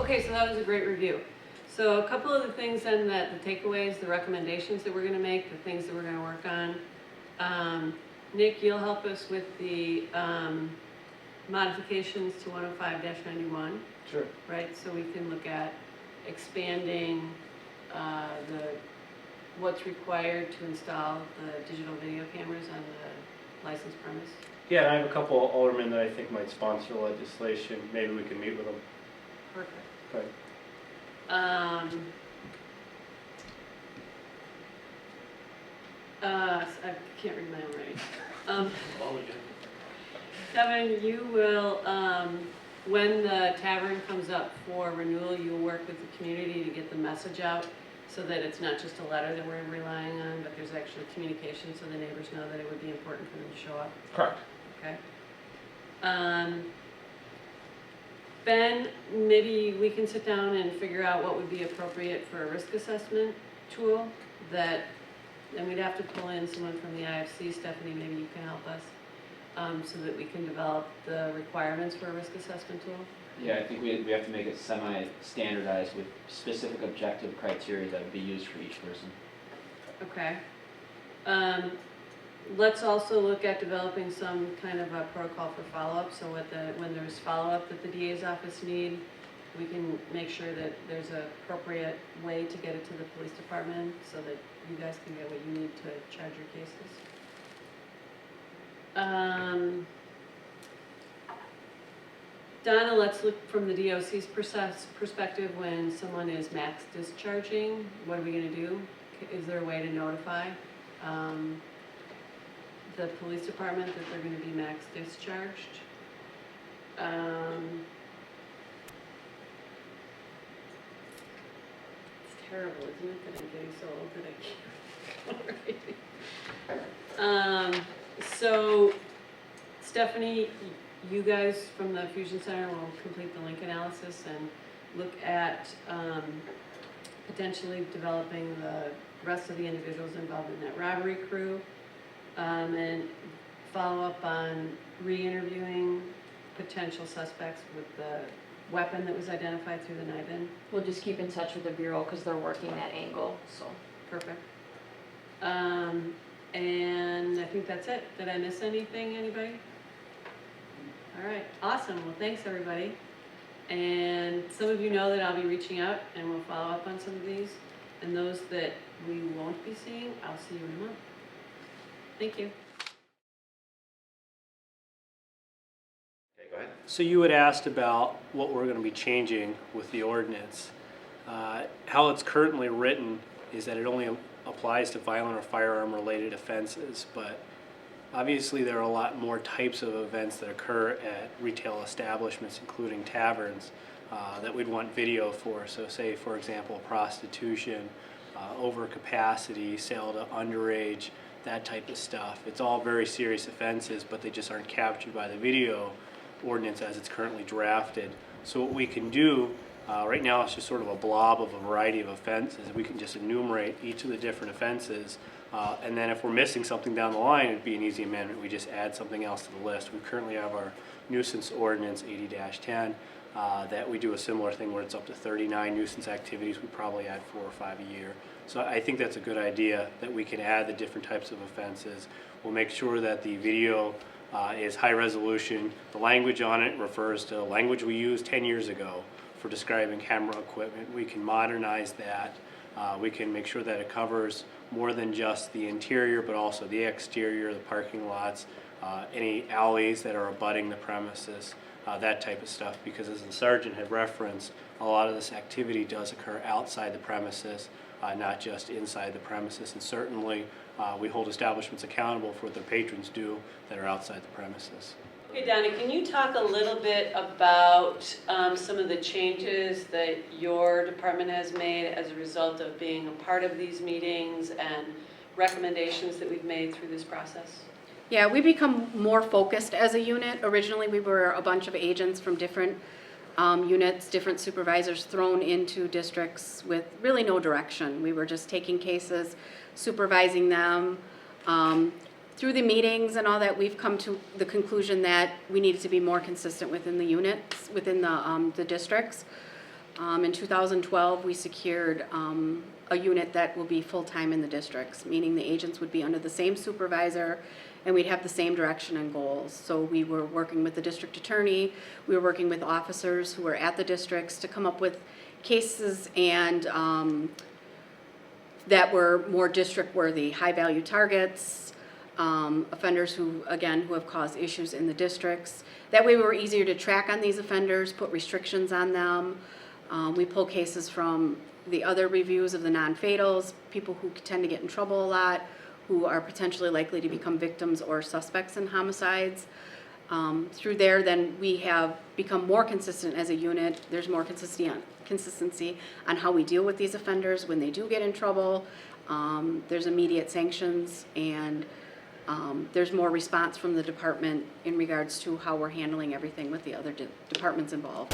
Okay, so that was a great review. So a couple of the things then that the takeaways, the recommendations that we're gonna make, the things that we're gonna work on. Nick, you'll help us with the modifications to 105-91, Sure. right? So we can look at expanding what's required to install the digital video cameras on the licensed premise. Yeah, and I have a couple of aldermen that I think might sponsor legislation. Maybe we can meet with them. Perfect. Okay. I can't read my own writing. Kevin, you will, when the tavern comes up for renewal, you'll work with the community to get the message out so that it's not just a letter that we're relying on, but there's actually communication so the neighbors know that it would be important for them to show up. Correct. Okay. Ben, maybe we can sit down and figure out what would be appropriate for a risk assessment tool that, and we'd have to pull in someone from the IFC. Stephanie, maybe you can help us, so that we can develop the requirements for a risk assessment tool. Yeah, I think we have to make it semi-standardized with specific objective criteria that would be used for each person. Okay. Let's also look at developing some kind of a protocol for follow-up, so when there's follow-up that the DA's office need, we can make sure that there's an appropriate way to get it to the police department so that you guys can get what you need to charge your cases. Donna, let's look from the DOC's perspective when someone is max discharging. What are we going to do? Is there a way to notify the police department that they're going to be max discharged? It's terrible, isn't it, that I'm getting so old that I can't. So, Stephanie, you guys from the Fusion Center will complete the link analysis and look at potentially developing the rest of the individuals involved in that robbery crew, and follow up on re-interviewing potential suspects with the weapon that was identified through the knife-in. We'll just keep in touch with the Bureau because they're working that angle, so. Perfect. And I think that's it. Did I miss anything, anybody? All right, awesome. Well, thanks, everybody. And some of you know that I'll be reaching out and we'll follow up on some of these. And those that we won't be seeing, I'll see you in a month. Thank you. Okay, go ahead. So you had asked about what we're going to be changing with the ordinance. How it's currently written is that it only applies to violent or firearm related offenses, but obviously there are a lot more types of events that occur at retail establishments, including taverns, that we'd want video for. So say, for example, prostitution, overcapacity, sale to underage, that type of stuff. It's all very serious offenses, but they just aren't captured by the video ordinance as it's currently drafted. So what we can do, right now it's just sort of a blob of a variety of offenses. We can just enumerate each of the different offenses, and then if we're missing something down the line, it'd be an easy amendment. We just add something else to the list. We currently have our nuisance ordinance 80-10 that we do a similar thing where it's up to 39 nuisance activities. We probably add 4 or 5 a year. So I think that's a good idea that we can add the different types of offenses. We'll make sure that the video is high resolution. The language on it refers to language we used 10 years ago for describing camera equipment. We can modernize that. We can make sure that it covers more than just the interior, but also the exterior, the parking lots, any alleys that are abutting the premises, that type of stuff. Because as the sergeant had referenced, a lot of this activity does occur outside the premises, not just inside the premises. And certainly we hold establishments accountable for what their patrons do that are outside the premises. Okay, Donna, can you talk a little bit about some of the changes that your department has made as a result of being a part of these meetings and recommendations that we've made through this process? Yeah, we become more focused as a unit. Originally, we were a bunch of agents from different units, different supervisors thrown into districts with really no direction. We were just taking cases, supervising them. Through the meetings and all that, we've come to the conclusion that we needed to be more consistent within the units, within the districts. In 2012, we secured a unit that will be full-time in the districts, meaning the agents would be under the same supervisor and we'd have the same direction and goals. So we were working with the district attorney, we were working with officers who were at the districts to come up with cases and that were more district-worthy, high-value targets, offenders who have caused issues in the districts. That way we were easier to track on these offenders, put restrictions on them. We pull cases from the other reviews of the non-fatals, people who tend to get in trouble a lot, who are potentially likely to become victims or suspects in homicides. Through there, then we have become more consistent as a unit. There's more consistency on how we deal with these offenders when they do get in trouble. There's immediate sanctions, and there's more response from the department in regards to how we're handling everything with the other departments involved.